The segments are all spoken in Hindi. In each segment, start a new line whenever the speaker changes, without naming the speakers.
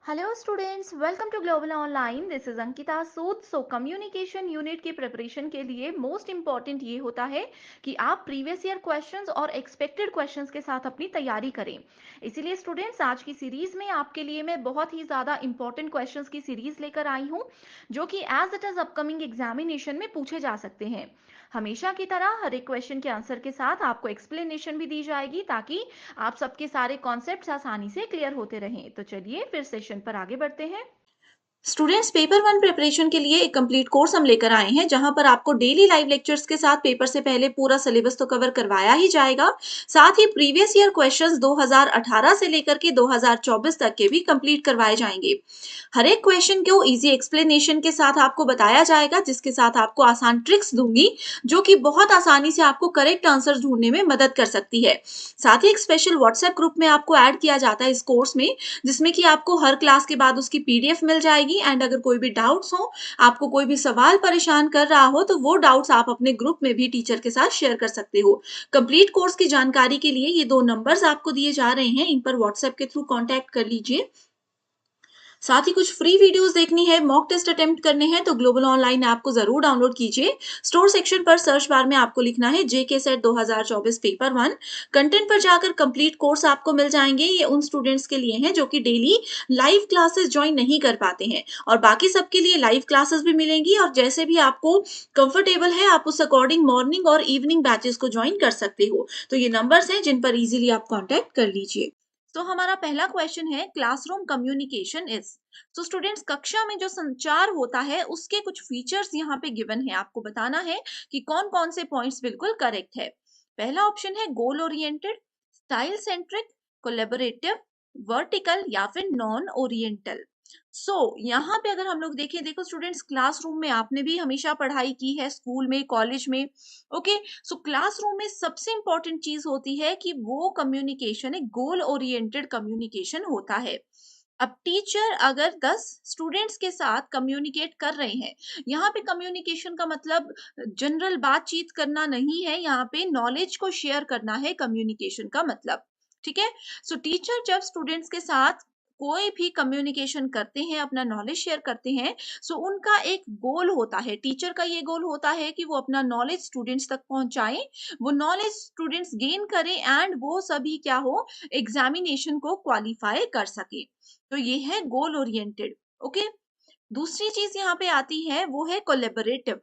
Hello students, welcome to global online. This is Ankita Sood. Communication unit की प्रिपरेशन के लिए मोस्ट इम्पॉर्टेंट ये होता है कि आप प्रीवियस ईयर क्वेश्चंस और एक्सपेक्टेड क्वेश्चंस के साथ अपनी तैयारी करें। इसीलिए स्टूडेंट्स, आज की सीरीज में आपके लिए मैं बहुत ही ज़्यादा इंपॉर्टेंट क्वेश्चंस की सीरीज लेकर आई हूँ, जो कि as it is upcoming examination में पूछे जा सकते हैं। हमेशा की तरह हर एक क्वेश्चन के आंसर के साथ आपको एक्सप्लेनेशन भी दी जाएगी, ताकि आप सबके सारे कॉन्सेप्ट्स आसानी से क्लियर होते रहें। तो चलिए फिर सेशन पर आगे बढ़ते हैं।
स्टूडेंट्स, पेपर वन प्रिपरेशन के लिए एक कंप्लीट कोर्स हम लेकर आए हैं जहां पर आपको डेली लाइव लेक्चर्स के साथ पेपर से पहले पूरा सिलेबस तो कवर करवाया ही जाएगा। साथ ही प्रीवियस ईयर क्वेश्चंस 2018 से लेकर के 2024 तक के भी कंप्लीट करवाए जाएंगे। हर एक क्वेश्चन को इजी एक्सप्लेनेशन के साथ आपको बताया जाएगा, जिसके साथ आपको आसान ट्रिक्स दूंगी जो कि बहुत आसानी से आपको करेक्ट आंसर ढूंढने में मदद कर सकती है। साथ ही एक स्पेशल व्हाट्सएप ग्रुप में आपको ऐड किया जाता है इस कोर्स में, जिसमें कि आपको हर क्लास के बाद उसकी पीडीएफ मिल जाएगी। एंड अगर कोई भी डाउट्स हो, आपको कोई भी सवाल परेशान कर रहा हो, तो वो डाउट्स आप अपने ग्रुप में भी टीचर के साथ शेयर कर सकते हो। कंप्लीट कोर्स की जानकारी के लिए ये 2 नंबर्स आपको दिए जा रहे हैं, इन पर व्हाट्सएप के थ्रू कांटेक्ट कर लीजिए। साथ ही कुछ फ्री वीडियोस देखनी है, मॉक टेस्ट अटेम्प्ट करने हैं, तो ग्लोबल ऑनलाइन ऐप को जरूर डाउनलोड कीजिए। स्टोर सेक्शन पर सर्च बार में आपको लिखना है जेके सेट 2024 पेपर वन। कंटेंट पर जाकर कंप्लीट कोर्स आपको मिल जाएंगे। ये उन स्टूडेंट्स के लिए हैं जो कि डेली लाइव क्लासेस ज्वाइन नहीं कर पाते हैं, और बाकी सबके लिए लाइव क्लासेस भी मिलेंगी। और जैसे भी आपको कंफर्टेबल है, आप उस अकॉर्डिंग मॉर्निंग और इवनिंग बैचेस को ज्वाइन कर सकते हो। तो ये नंबर्स हैं जिन पर इजीली आप कॉन्टेक्ट कर लीजिए। तो हमारा पहला क्वेश्चन है, क्लासरूम कम्युनिकेशन इज। तो स्टूडेंट्स, कक्षा में जो संचार होता है उसके कुछ फीचर्स यहाँ पे गिवन है। आपको बताना है कि कौन कौन से पॉइंट्स बिल्कुल करेक्ट है। पहला ऑप्शन है goal oriented, style centric, collaborative, vertical या फिर नॉन ओरिएंटल। यहाँ पे अगर हम लोग देखें, देखो स्टूडेंट्स, क्लासरूम में आपने भी हमेशा पढ़ाई की है, स्कूल में, कॉलेज में। ओके, सो क्लासरूम में सबसे इंपॉर्टेंट चीज होती है कि वो कम्युनिकेशन एक गोल ओरिएंटेड कम्युनिकेशन होता है। अब टीचर अगर 10 स्टूडेंट्स के साथ कम्युनिकेट कर रहे हैं, यहाँ पे कम्युनिकेशन का मतलब जनरल बातचीत करना नहीं है, यहाँ पे नॉलेज को शेयर करना है कम्युनिकेशन का मतलब। ठीक है। सो टीचर जब स्टूडेंट्स के साथ कोई भी कम्युनिकेशन करते हैं, अपना नॉलेज शेयर करते हैं, सो उनका एक गोल होता है। टीचर का ये गोल होता है कि वो अपना नॉलेज स्टूडेंट्स तक पहुंचाएं, वो नॉलेज स्टूडेंट्स गेन करें, एंड वो सभी क्या हो, एग्जामिनेशन को क्वालिफाई कर सके। तो ये है गोल ओरिएंटेड। ओके। दूसरी चीज यहाँ पे आती है, वो है कोलेबोरेटिव।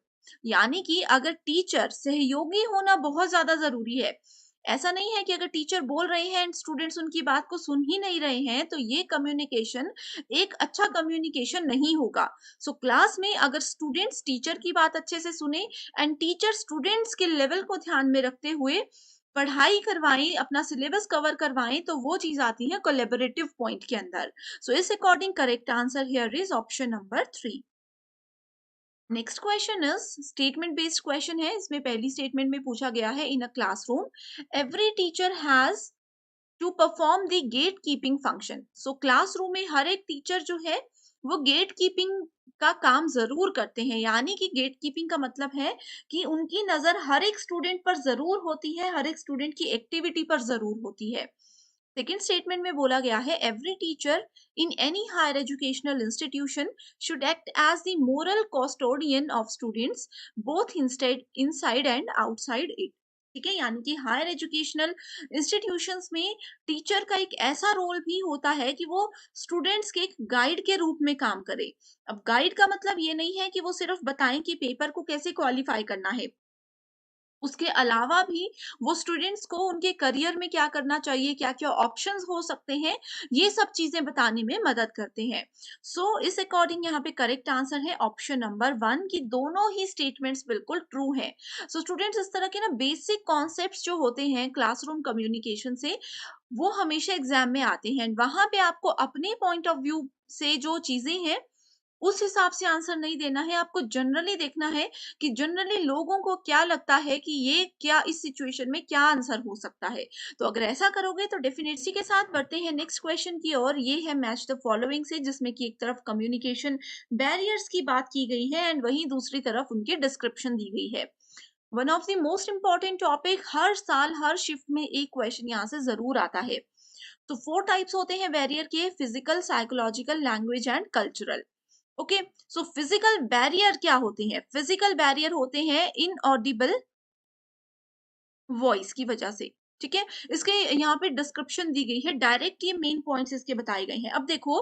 यानी कि अगर टीचर सहयोगी होना बहुत ज्यादा जरूरी है। ऐसा नहीं है कि अगर टीचर बोल रहे हैं एंड स्टूडेंट्स उनकी बात को सुन ही नहीं रहे हैं, तो ये कम्युनिकेशन एक अच्छा कम्युनिकेशन नहीं होगा। क्लास में अगर स्टूडेंट्स टीचर की बात अच्छे से सुने, एंड टीचर स्टूडेंट्स के लेवल को ध्यान में रखते हुए पढ़ाई करवाएं, अपना सिलेबस कवर करवाएं, तो वो चीज आती है कोलेबोरेटिव पॉइंट के अंदर। इस according correct answer here is option number 3। Next question is statement based question है। इसमें पहली स्टेटमेंट में पूछा गया है, in a classroom every teacher has to perform the gate keeping function. Classroom में हर एक टीचर जो है वो गेट कीपिंग का काम जरूर करते हैं। यानी कि गेट कीपिंग का मतलब है कि उनकी नजर हर एक स्टूडेंट पर जरूर होती है, हर एक स्टूडेंट की एक्टिविटी पर जरूर होती है। सेकेंड स्टेटमेंट में बोला गया है, every teacher in any higher educational institution should act as the moral custodian of students both inside and outside it. ठीक है। यानी कि हायर एजुकेशनल इंस्टीट्यूशंस में टीचर का एक ऐसा रोल भी होता है कि वो स्टूडेंट्स के एक गाइड के रूप में काम करे। अब गाइड का मतलब ये नहीं है कि वो सिर्फ बताएं कि पेपर को कैसे क्वालिफाई करना है, उसके अलावा भी वो स्टूडेंट्स को उनके करियर में क्या करना चाहिए, क्या क्या ऑप्शंस हो सकते हैं, ये सब चीजें बताने में मदद करते हैं। इस अकॉर्डिंग यहाँ पे करेक्ट आंसर है ऑप्शन नंबर 1 कि दोनों ही स्टेटमेंट्स बिल्कुल ट्रू है। स्टूडेंट्स, इस तरह के ना बेसिक कॉन्सेप्ट्स जो होते हैं क्लासरूम कम्युनिकेशन से, वो हमेशा एग्जाम में आते हैं। वहां पे आपको अपने पॉइंट ऑफ व्यू से जो चीजें हैं उस हिसाब से आंसर नहीं देना है, आपको जनरली देखना है कि जनरली लोगों को क्या लगता है कि ये क्या, इस सिचुएशन में क्या आंसर हो सकता है। तो अगर ऐसा करोगे तो डेफिनेटली के साथ बढ़ते हैं नेक्स्ट क्वेश्चन की ओर। ये है मैच द फॉलोइंग से, जिसमें कि एक तरफ कम्युनिकेशन बैरियर्स की बात की गई है एंड वहीं दूसरी तरफ उनकी डिस्क्रिप्शन दी गई है। One of the most important topic, हर साल हर शिफ्ट में एक क्वेश्चन यहाँ से जरूर आता है। तो 4 टाइप्स होते हैं बैरियर के, physical, psychological, language and cultural. Okay, so physical barrier क्या होते हैं? फिजिकल बैरियर होते हैं इनऑडिबल वॉइस की वजह से। ठीक है, इसके यहाँ पे डिस्क्रिप्शन दी गई है, डायरेक्ट ये मेन पॉइंट्स इसके बताए गए हैं। अब देखो,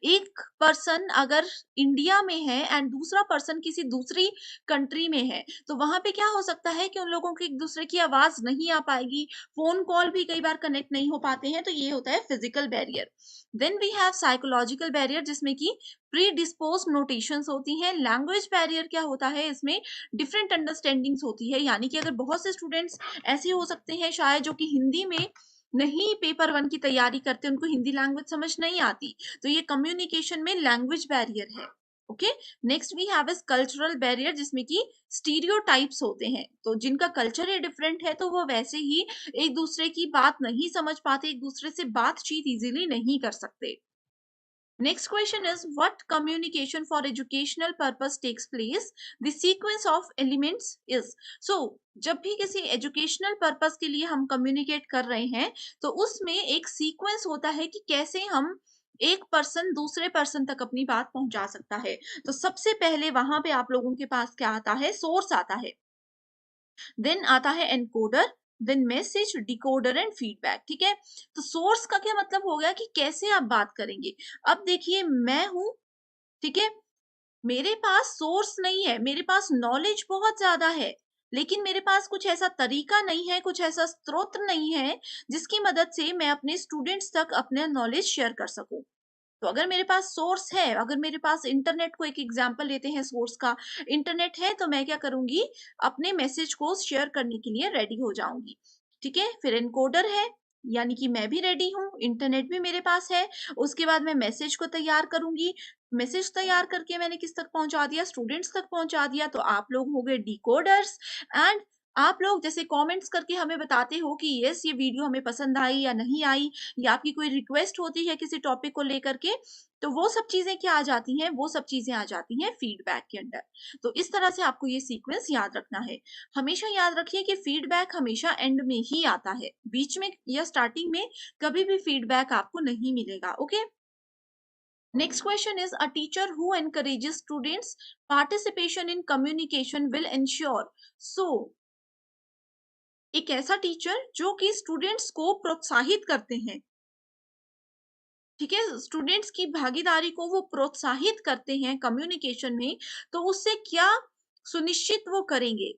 एक पर्सन अगर इंडिया में है एंड दूसरा पर्सन किसी दूसरी कंट्री में है, तो वहां पे क्या हो सकता है कि उन लोगों की एक दूसरे की आवाज नहीं आ पाएगी, फोन कॉल भी कई बार कनेक्ट नहीं हो पाते हैं, तो ये होता है physical barrier. Then we have psychological barrier, जिसमें कि प्री डिस्पोज नोटेशंस होती हैं। लैंग्वेज बैरियर क्या होता है? इसमें डिफरेंट अंडरस्टैंडिंग्स होती है, यानी कि अगर बहुत से स्टूडेंट्स ऐसे हो सकते हैं शायद जो कि हिंदी में नहीं पेपर 1 की तैयारी करते, उनको हिंदी लैंग्वेज समझ नहीं आती, तो ये कम्युनिकेशन में लैंग्वेज बैरियर है। Okay, next we have is cultural barrier, जिसमें कि स्टीरियोटाइप्स होते हैं, तो जिनका कल्चर ही डिफरेंट है तो वो वैसे ही एक दूसरे की बात नहीं समझ पाते, एक दूसरे से बातचीत इजीली नहीं कर सकते। Next question is what communication for educational purpose takes place? The sequence of elements is, so जब भी किसी एजुकेशनल पर्पस के लिए हम कम्युनिकेट कर रहे हैं, तो उसमें एक सीक्वेंस होता है कि कैसे हम एक पर्सन दूसरे पर्सन तक अपनी बात पहुंचा सकता है। तो सबसे पहले वहां पे आप लोगों के पास क्या आता है? सोर्स आता है, देन आता है encoder, then message, decoder and feedback. ठीक है, तो सोर्स का क्या मतलब हो गया कि कैसे आप बात करेंगे। अब देखिए, मैं हूं, ठीक है, मेरे पास सोर्स नहीं है, मेरे पास नॉलेज बहुत ज्यादा है, लेकिन मेरे पास कुछ ऐसा तरीका नहीं है, कुछ ऐसा स्रोत नहीं है जिसकी मदद से मैं अपने स्टूडेंट्स तक अपना नॉलेज शेयर कर सकूं। तो अगर मेरे पास सोर्स है, अगर मेरे पास इंटरनेट को एक एग्जांपल लेते हैं सोर्स का, इंटरनेट है, तो मैं क्या करूंगी? अपने मैसेज को शेयर करने के लिए रेडी हो जाऊंगी। ठीक है, फिर एनकोडर है, यानी कि मैं भी रेडी हूँ, इंटरनेट भी मेरे पास है। उसके बाद मैं मैसेज को तैयार करूंगी, मैसेज तैयार करके मैंने किस तक पहुंचा दिया? स्टूडेंट्स तक पहुंचा दिया, तो आप लोग हो गए डिकोडर्स। एंड आप लोग जैसे कमेंट्स करके हमें बताते हो कि यस ये वीडियो हमें पसंद आई या नहीं आई, या आपकी कोई रिक्वेस्ट होती है किसी टॉपिक को लेकर के, तो वो सब चीजें क्या आ जाती हैं? वो सब चीजें आ जाती हैं फीडबैक के अंदर। तो इस तरह से आपको ये सीक्वेंस याद रखना है। हमेशा याद रखिए कि फीडबैक हमेशा एंड में ही आता है, बीच में या स्टार्टिंग में कभी भी फीडबैक आपको नहीं मिलेगा। Okay, next question is a teacher who encourages students participation in communication will ensure. So एक ऐसा टीचर जो कि स्टूडेंट्स को प्रोत्साहित करते हैं, ठीक है, स्टूडेंट्स की भागीदारी को वो प्रोत्साहित करते हैं कम्युनिकेशन में, तो उससे क्या सुनिश्चित वो करेंगे?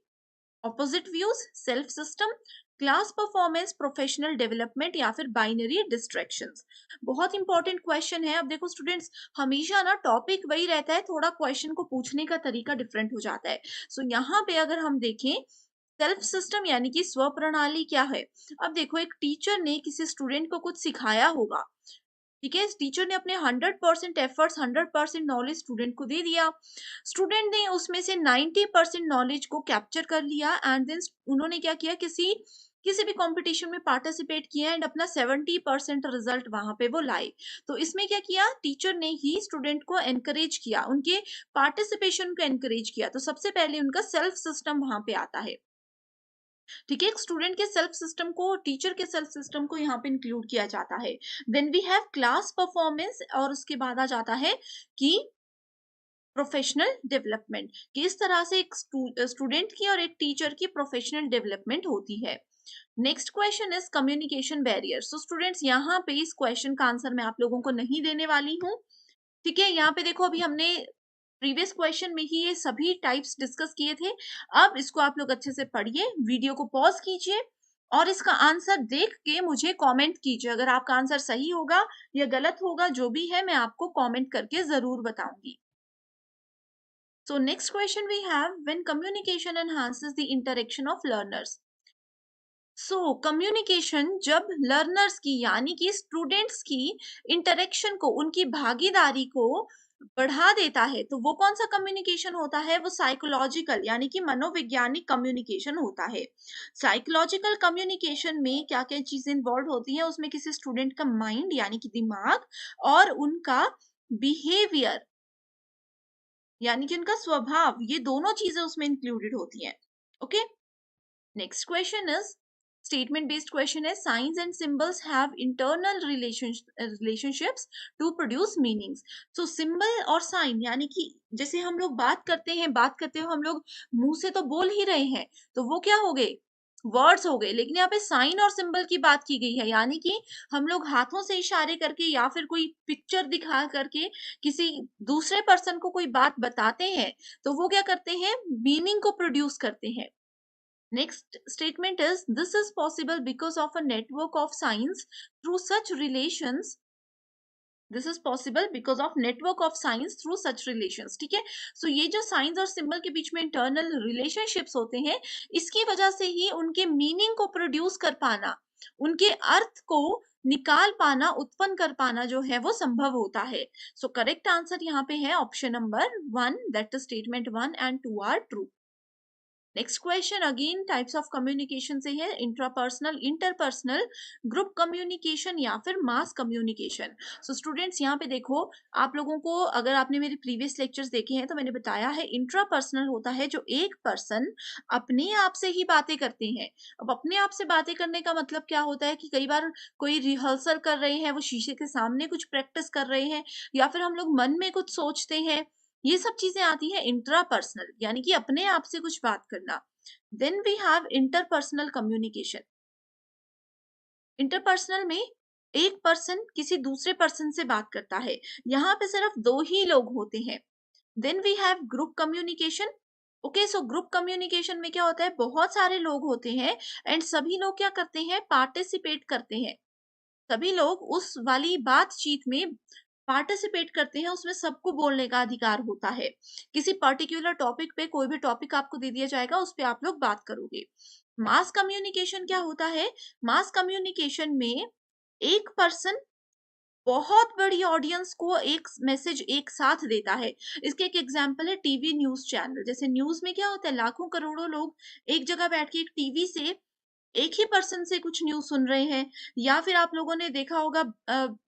Opposite views, self system, class performance, professional development, या फिर बाइनरी डिस्ट्रैक्शंस। बहुत इंपॉर्टेंट क्वेश्चन है। अब देखो स्टूडेंट्स, हमेशा ना टॉपिक वही रहता है, थोड़ा क्वेश्चन को पूछने का तरीका डिफरेंट हो जाता है। सो यहाँ पे अगर हम देखें, सेल्फ सिस्टम यानी कि स्व प्रणाली क्या है? अब देखो, एक टीचर ने किसी स्टूडेंट को कुछ सिखाया होगा, ठीक है, टीचर ने अपने 100% एफर्ट्स, 100% नॉलेज स्टूडेंट को दे दिया, स्टूडेंट ने उसमें से 90% नॉलेज को कैप्चर कर लिया, एंड देन उन्होंने क्या किया? किसी किसी भी कंपटीशन में पार्टिसिपेट किया एंड अपना 70% रिजल्ट वहां पे वो लाए। तो इसमें क्या किया? टीचर ने ही स्टूडेंट को एनकरेज किया, उनके पार्टिसिपेशन को एनकरेज किया। तो सबसे पहले उनका सेल्फ सिस्टम वहां पे आता है। ठीक है, एक स्टूडेंट के सेल्फ सिस्टम को, टीचर के सेल्फ सिस्टम को यहाँ पे इंक्लूड किया जाता है। Then we have class performance, और उसके बाद आ जाता है कि प्रोफेशनल डेवलपमेंट, कि इस तरह से एक स्टूडेंट की और एक टीचर की प्रोफेशनल डेवलपमेंट होती है। Next question is communication barrier. So students, यहाँ पे इस क्वेश्चन का आंसर मैं आप लोगों को नहीं देने वाली हूँ। ठीक है, यहाँ पे देखो, अभी हमने प्रीवियस क्वेश्चन में ही ये सभी टाइप्स डिस्कस किए थे। अब इसको आप लोग अच्छे से पढ़िए, वीडियो को पॉज कीजिए और इसका आंसर देख के मुझे कमेंट कीजिए। अगर आपका आंसर सही होगा या गलत होगा, जो भी है, मैं आपको कमेंट करके जरूर बताऊंगी। So next question we have, when communication enhances the interaction of learners. So communication जब लर्नर्स की, यानी कि स्टूडेंट्स की इंटरेक्शन को, उनकी भागीदारी को बढ़ा देता है, तो वो कौन सा कम्युनिकेशन होता है? वो साइकोलॉजिकल यानी कि मनोवैज्ञानिक कम्युनिकेशन होता है। साइकोलॉजिकल कम्युनिकेशन में क्या क्या चीजें इन्वॉल्व होती हैं? उसमें किसी स्टूडेंट का माइंड यानी कि दिमाग, और उनका बिहेवियर यानी कि उनका स्वभाव, ये दोनों चीजें उसमें इंक्लूडेड होती हैं। Okay, next question is statement based question है, signs and symbols have internal relationships to produce meanings. So symbol और साइन यानी कि जैसे हम लोग बात करते हैं हम लोग मुंह से तो बोल ही रहे हैं, तो वो क्या हो गए, वर्ड्स हो गए। लेकिन यहाँ पे साइन और सिंबल की बात की गई है, यानी कि हम लोग हाथों से इशारे करके या फिर कोई पिक्चर दिखा करके किसी दूसरे पर्सन को कोई बात बताते हैं, तो वो क्या करते हैं, मीनिंग को प्रोड्यूस करते हैं। Next statement is, this is possible because of a network of signs through such relations. This is possible because of network of signs through such relations. ठीक है, सो ये जो साइंस और सिंबल के बीच में इंटरनल रिलेशनशिप्स होते हैं, इसकी वजह से ही उनके मीनिंग को प्रोड्यूस कर पाना, उनके अर्थ को निकाल पाना, उत्पन्न कर पाना जो है वो संभव होता है। सो करेक्ट आंसर यहाँ पे है option number 1, that statement 1 and 2 are true. Next question again types of communication से है, इंट्रापर्सनल, इंटरपर्सनल, ग्रुप कम्युनिकेशन या फिर मास कम्युनिकेशन। सो स्टूडेंट्स यहाँ पे देखो, आप लोगों को अगर आपने मेरे प्रीवियस लेक्चर्स देखे हैं तो मैंने बताया है इंट्रापर्सनल होता है जो एक पर्सन अपने आप से ही बातें करते हैं। अब अपने आप से बातें करने का मतलब क्या होता है कि कई बार कोई रिहर्सल कर रहे हैं, वो शीशे के सामने कुछ प्रैक्टिस कर रहे हैं, या फिर हम लोग मन में कुछ सोचते हैं, ये सब चीजें आती है इंट्रापर्सनल, यानी कि अपने आप से कुछ बात करना। Then we have interpersonal communication. Interpersonal में एक पर्सन किसी दूसरे पर्सन से बात करता है, यहाँ पे सिर्फ 2 ही लोग होते हैं। Then we have group communication. Okay, so group communication में क्या होता है, बहुत सारे लोग होते हैं एंड सभी लोग क्या करते हैं, पार्टिसिपेट करते हैं। सभी लोग उस वाली बातचीत में पार्टिसिपेट करते हैं, उसमें सबको बोलने का अधिकार होता है। किसी पर्टिकुलर टॉपिक पे कोई भी टॉपिक आपको दे दिया जाएगा, उस पे आप लोग बात करोगे। मास कम्युनिकेशन क्या होता है, मास कम्युनिकेशन में एक पर्सन बहुत बड़ी ऑडियंस को एक मैसेज एक साथ देता है। इसके एक एग्जांपल है टीवी न्यूज चैनल। जैसे न्यूज में क्या होता है, लाखों करोड़ों लोग एक जगह बैठ के एक टीवी से एक ही पर्सन से कुछ न्यूज़ सुन रहे हैं, या फिर आप लोगों ने देखा होगा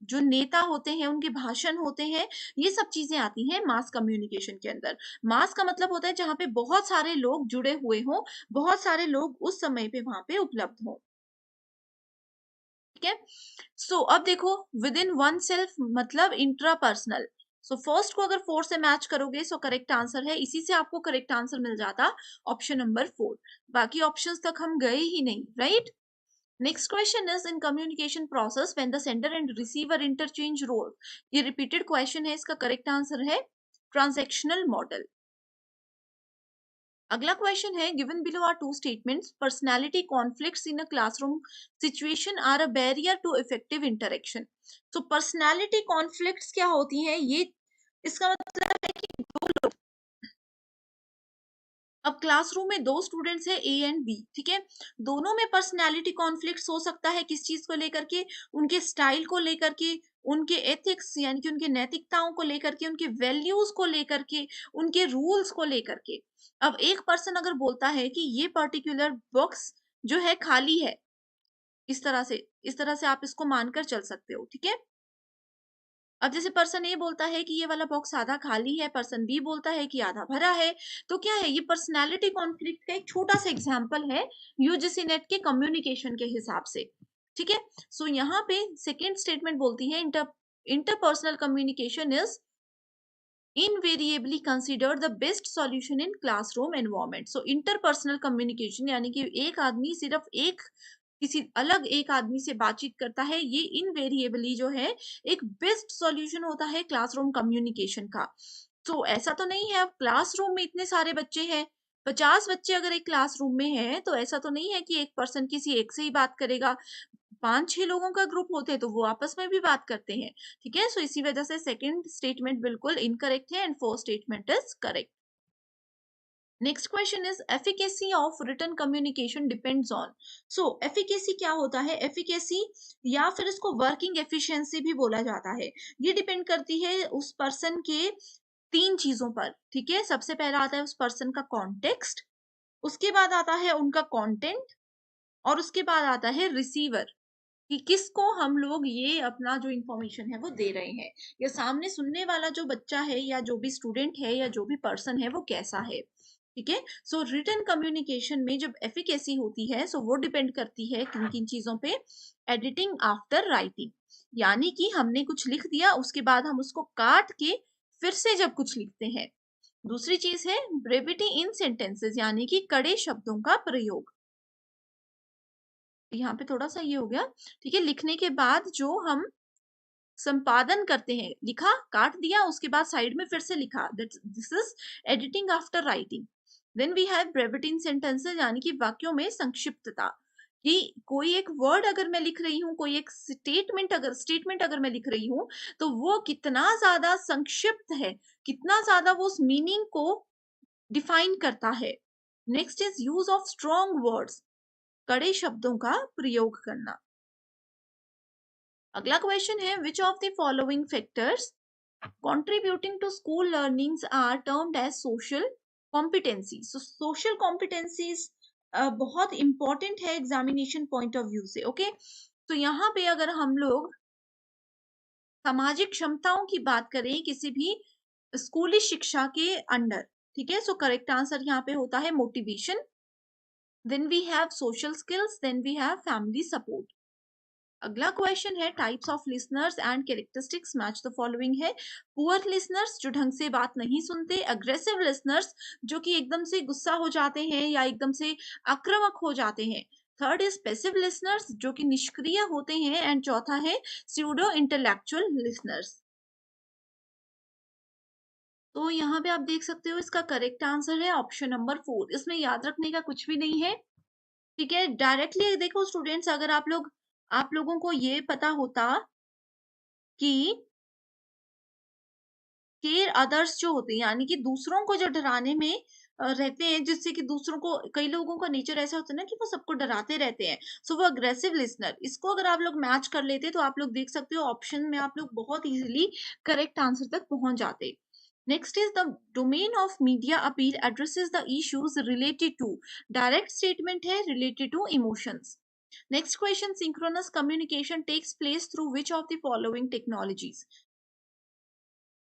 जो नेता होते हैं उनके भाषण होते हैं, ये सब चीजें आती हैं मास कम्युनिकेशन के अंदर। मास का मतलब होता है जहाँ पे बहुत सारे लोग जुड़े हुए हों, बहुत सारे लोग उस समय पे वहां पे उपलब्ध हों। ठीक है, सो अब देखो विद इन वन सेल्फ मतलब इंट्रापर्सनल। सो फर्स्ट को अगर 4 से मैच करोगे सो करेक्ट आंसर है, इसी से आपको करेक्ट आंसर मिल जाता ऑप्शन नंबर 4। बाकी ऑप्शंस तक हम गए ही नहीं, right. Next question is, in communication process when the sender and receiver interchange role, ये repeated question है, इसका correct answer है transactional model। अगला क्वेश्चन है, given below are two statements, personality conflicts in a classroom situation are a barrier to effective interaction। so personality conflicts क्या होती हैं, ये इसका मतलब है कि दो लोग, अब क्लासरूम में 2 स्टूडेंट्स है ए एंड बी, ठीक है, दोनों में पर्सनैलिटी कॉन्फ्लिक्ट्स हो सकता है, किस चीज को लेकर के, उनके स्टाइल को लेकर के, उनके एथिक्स यानी कि उनके नैतिकताओं को लेकर के, उनके वैल्यूज को लेकर के, उनके रूल्स को लेकर के। अब एक पर्सन अगर बोलता है कि ये पर्टिकुलर बॉक्स जो है खाली है, इस तरह से आप इसको मानकर चल सकते हो, ठीक है। अब जैसे पर्सन ए बोलता है कि ये वाला बॉक्स आधा खाली है, पर्सन बी बोलता है कि आधा भरा है, तो क्या है, ये पर्सनालिटी कॉन्फ्लिक्ट का एक छोटा सा एग्जांपल है यूजीसी नेट के कम्युनिकेशन के हिसाब से। ठीक है, सो यहाँ पे सेकेंड स्टेटमेंट बोलती है, interpersonal communication is invariably considered the best solution in classroom environment। so interpersonal communication यानी कि एक आदमी सिर्फ किसी अलग एक आदमी से बातचीत करता है, ये इनवेरिएबली जो है एक बेस्ट सॉल्यूशन होता है क्लासरूम कम्युनिकेशन का। तो ऐसा तो नहीं है, अब क्लासरूम में इतने सारे बच्चे हैं, 50 बच्चे अगर एक क्लासरूम में हैं, तो ऐसा तो नहीं है कि एक पर्सन किसी एक से ही बात करेगा। 5-6 लोगों का ग्रुप होते हैं तो वो आपस में भी बात करते हैं। ठीक है, सो इसी वजह से सेकंड स्टेटमेंट बिल्कुल इनकरेक्ट है and fourth statement is correct. Next question is, efficacy of written communication depends on. So efficacy क्या होता है, एफिकेसी या फिर इसको वर्किंग एफिशिएंसी भी बोला जाता है, ये डिपेंड करती है उस पर्सन के 3 चीजों पर। ठीक है, सबसे पहला आता है उस पर्सन का कॉन्टेक्स्ट, उसके बाद आता है उनका कंटेंट, और उसके बाद आता है रिसीवर, कि किसको हम लोग ये अपना जो इंफॉर्मेशन है वो दे रहे हैं, या सामने सुनने वाला जो बच्चा है या जो भी स्टूडेंट है या जो भी पर्सन है वो कैसा है। ठीक है। सो रिटन कम्युनिकेशन में जब एफिकेसी होती है, सो वो डिपेंड करती है किन किन चीजों पे। एडिटिंग आफ्टर राइटिंग, यानी कि हमने कुछ लिख दिया, उसके बाद हम उसको काट के फिर से जब कुछ लिखते हैं। दूसरी चीज है ब्रेविटी इन सेंटेंसेस, यानी कि कड़े शब्दों का प्रयोग। यहाँ पे थोड़ा सा ये हो गया, ठीक है। लिखने के बाद जो हम संपादन करते हैं, लिखा काट दिया, उसके बाद साइड में फिर से लिखा, this is editing after writing. Then we have brevity in sentences, यानी कि वाक्यों में संक्षिप्तता, कि कोई एक वर्ड अगर मैं लिख रही हूँ, कोई एक स्टेटमेंट अगर मैं लिख रही हूँ, तो वो कितना ज्यादा संक्षिप्त है, कितना ज्यादा वो उस मीनिंग को डिफाइन करता है। Next is use of strong words, कड़े शब्दों का प्रयोग करना। अगला क्वेश्चन है विच of the following factors contributing to school learnings are termed as social competencies। so social competencies बहुत इंपॉर्टेंट है एग्जामिनेशन पॉइंट ऑफ व्यू से। ओके, तो यहाँ पे अगर हम लोग सामाजिक क्षमताओं की बात करें किसी भी स्कूली शिक्षा के अंडर, ठीक है, सो करेक्ट आंसर यहाँ पे होता है motivation. Then we have social skills, then we have family support. अगला क्वेश्चन है types of listeners and characteristics match the following है। पुअर लिसनर्स जो ढंग से बात नहीं सुनते, अग्रेसिव लिसनर्स जो कि एकदम से गुस्सा हो जाते हैं या एकदम से आक्रामक हो जाते हैं। थर्ड इज पैसिव लिसनर्स जो कि निष्क्रिय होते हैं, एंड चौथा है स्यूडो इंटेलेक्चुअल लिसनर्स। तो यहाँ पे आप देख सकते हो इसका करेक्ट आंसर है ऑप्शन नंबर 4। इसमें याद रखने का कुछ भी नहीं है, ठीक है। डायरेक्टली देखो स्टूडेंट्स, अगर आप लोगों को ये पता होता कि केयर अदर्स जो होते हैं, यानी कि दूसरों को जो डराने में रहते हैं, जिससे कि दूसरों को, कई लोगों का नेचर ऐसा होता है ना कि वो सबको डराते रहते हैं, सो वो अग्रेसिव लिसनर। इसको अगर आप लोग मैच कर लेते तो आप लोग देख सकते हो ऑप्शन में आप लोग बहुत इजीली करेक्ट आंसर तक पहुंच जाते। Next is the domain of media appeal addresses the issues related to, direct statement है related to emotions. Next question synchronous communication takes place through which of the following technologies.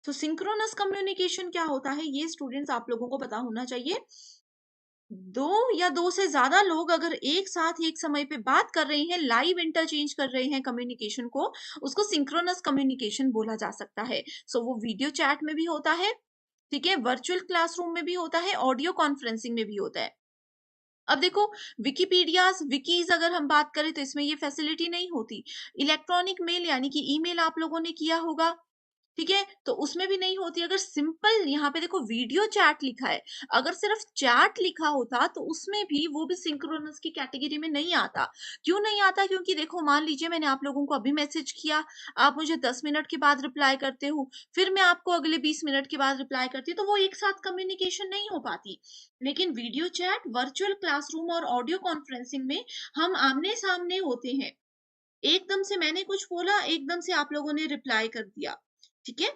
तो सिंक्रोनस कम्युनिकेशन क्या होता है, ये स्टूडेंट्स आप लोगों को पता होना चाहिए। दो या दो से ज्यादा लोग अगर एक साथ एक समय पे बात कर रहे हैं, लाइव इंटरचेंज कर रहे हैं कम्युनिकेशन को, उसको सिंक्रोनस कम्युनिकेशन बोला जा सकता है। सो वो वीडियो चैट में भी होता है, ठीक है, वर्चुअल क्लासरूम में भी होता है, ऑडियो कॉन्फ्रेंसिंग में भी होता है। अब देखो विकीपीडिया विकीज अगर हम बात करें तो इसमें ये फैसिलिटी नहीं होती। इलेक्ट्रॉनिक मेल यानी कि ईमेल आप लोगों ने किया होगा, ठीक है, तो उसमें भी नहीं होती। अगर सिंपल यहाँ पे देखो वीडियो चैट लिखा है, अगर सिर्फ चैट लिखा होता तो उसमें भी वो भी सिंक्रोनस की कैटेगरी में नहीं आता। क्यों नहीं आता? क्योंकि देखो मान लीजिए मैंने आप लोगों को अभी मैसेज किया, आप मुझे 10 मिनट के बाद रिप्लाई करते हो, फिर मैं आपको अगले 20 मिनट के बाद रिप्लाई करती हूँ, तो वो एक साथ कम्युनिकेशन नहीं हो पाती। लेकिन वीडियो चैट, वर्चुअल क्लासरूम और ऑडियो कॉन्फ्रेंसिंग में हम आमने सामने होते हैं, एकदम से मैंने कुछ बोला, एकदम से आप लोगों ने रिप्लाई कर दिया, ठीक है।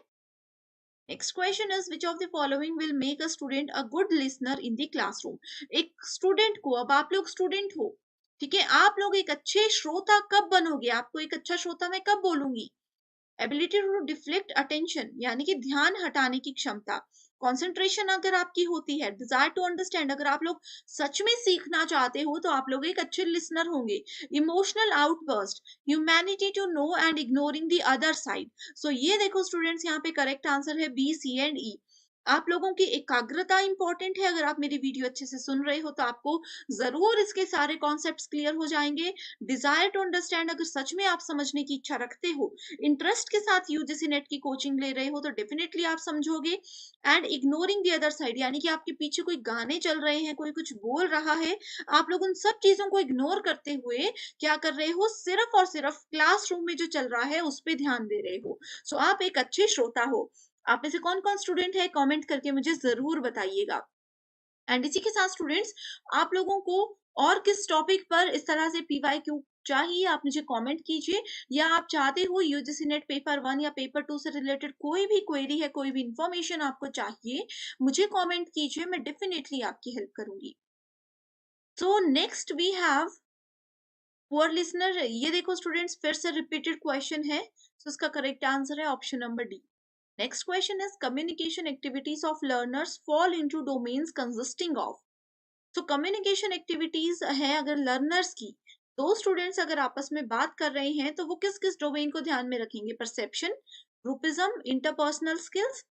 Next question is which of the following will make a student a good listener in the classroom. एक स्टूडेंट को, अब आप लोग स्टूडेंट हो, ठीक है, आप लोग एक अच्छे श्रोता कब बनोगे? आपको एक अच्छा श्रोता मैं कब बोलूंगी? एबिलिटी टू डिफ्लेक्ट अटेंशन, यानी कि ध्यान हटाने की क्षमता। कंसंट्रेशन अगर आपकी होती है, डिजायर टू अंडरस्टैंड, अगर आप लोग सच में सीखना चाहते हो तो आप लोग एक अच्छे लिसनर होंगे। Emotional outburst, humanity to know and ignoring the other side. So ये देखो स्टूडेंट्स, यहाँ पे करेक्ट आंसर है बी, सी एंड ई। आप लोगों की एकाग्रता इंपॉर्टेंट है। अगर आप मेरी वीडियो अच्छे से सुन रहे हो तो आपको जरूर इसके सारे कॉन्सेप्ट्स क्लियर हो जाएंगे। डिजायर टू अंडरस्टैंड, अगर सच में आप समझने की इच्छा रखते हो, इंटरेस्ट के साथ यूजीसी नेट की कोचिंग ले रहे हो, तो डेफिनेटली आप समझोगे। And ignoring the other side, यानी कि आपके पीछे कोई गाने चल रहे हैं, कोई कुछ बोल रहा है, आप लोग उन सब चीजों को इग्नोर करते हुए क्या कर रहे हो, सिर्फ और सिर्फ क्लासरूम में जो चल रहा है उस पर ध्यान दे रहे हो। सो आप एक अच्छे श्रोता हो। आप में से कौन कौन स्टूडेंट है कमेंट करके मुझे जरूर बताइएगा। एंड इसी के साथ स्टूडेंट्स, आप लोगों को और किस टॉपिक पर इस तरह से पीवाईक्यू चाहिए, आप मुझे कमेंट कीजिए। या आप चाहते हो यूजीसी नेट पेपर 1 या पेपर 2 से रिलेटेड कोई भी क्वेरी है, कोई भी इंफॉर्मेशन आपको चाहिए, मुझे कमेंट कीजिए, मैं डेफिनेटली आपकी हेल्प करूंगी। So next we have poor listener. ये देखो स्टूडेंट्स, फिर से रिपीटेड क्वेश्चन है, तो इसका करेक्ट आंसर है option number D. Next question is communication activities of learners fall into domains consisting of. तो कम्युनिकेशन एक्टिविटीज है अगर लर्नर्स की, दो स्टूडेंट्स अगर आपस में बात कर रहे हैं तो वो किस किस डोमेन को ध्यान में रखेंगे? Perception, groupism, interpersonal skills,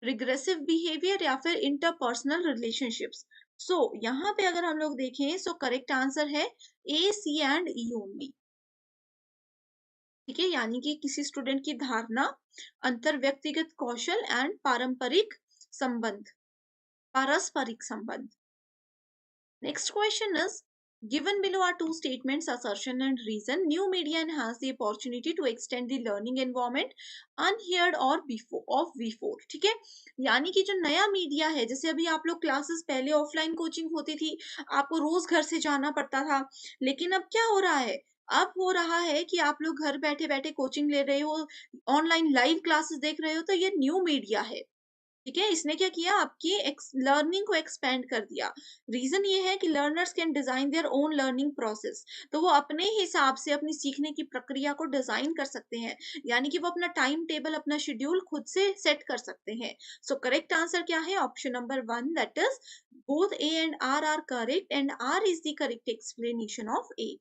regressive behaviour या फिर इंटरपर्सनल रिलेशनशिप्स। सो यहाँ पे अगर हम लोग देखें सो करेक्ट आंसर है ए, सी एंड ई ओनली। ठीक है, यानी कि किसी स्टूडेंट की धारणा, अंतर व्यक्तिगत कौशल एंड पारस्परिक संबंध। Next question is, given below are two statements, assertion and reason. New media enhance the opportunity to extend the learning environment unheard or before. ठीक है, यानी कि जो नया मीडिया है, जैसे अभी आप लोग क्लासेस पहले ऑफलाइन कोचिंग होती थी, आपको रोज घर से जाना पड़ता था, लेकिन अब क्या हो रहा है? अब हो रहा है कि आप लोग घर बैठे बैठे कोचिंग ले रहे हो, ऑनलाइन लाइव क्लासेस देख रहे हो, तो ये न्यू मीडिया है। ठीक है, इसने क्या किया? आपकी लर्निंग को एक्सपेंड कर दिया। रीजन ये है कि learners can design their own learning process, तो वो अपने हिसाब से अपनी सीखने की प्रक्रिया को डिजाइन कर सकते हैं, यानी कि वो अपना टाइम टेबल, अपना शेड्यूल खुद से सेट कर सकते हैं। सो करेक्ट आंसर क्या है? Option number 1, that is both A and R correct and R is the correct explanation of A.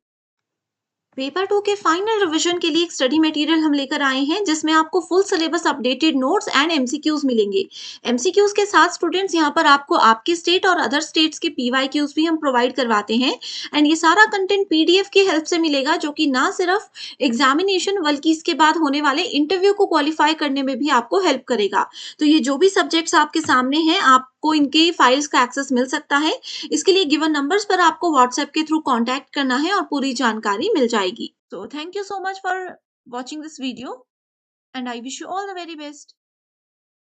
Paper 2 के फाइनल रिवीजन के लिए एक स्टडी मटेरियल हम लेकर आए हैं जिसमें आपको full syllabus, updated notes and MCQs मिलेंगे। एमसीक्यूज के साथ स्टूडेंट्स यहाँ पर आपको आपके स्टेट और अदर स्टेट्स के पीवाईक्यूज भी हम प्रोवाइड करवाते हैं, एंड ये सारा कंटेंट पीडीएफ की हेल्प से मिलेगा, जो कि ना सिर्फ एग्जामिनेशन बल्कि इसके बाद होने वाले इंटरव्यू को क्वालिफाई करने में भी आपको हेल्प करेगा। तो ये जो भी सब्जेक्ट्स आपके सामने हैं, आपको इनके फाइल्स का एक्सेस मिल सकता है। इसके लिए गिवन नंबर्स पर आपको व्हाट्सएप के थ्रू कांटेक्ट करना है और पूरी जानकारी मिल जाएगी। So thank you so much for watching this video and I wish you all the very best.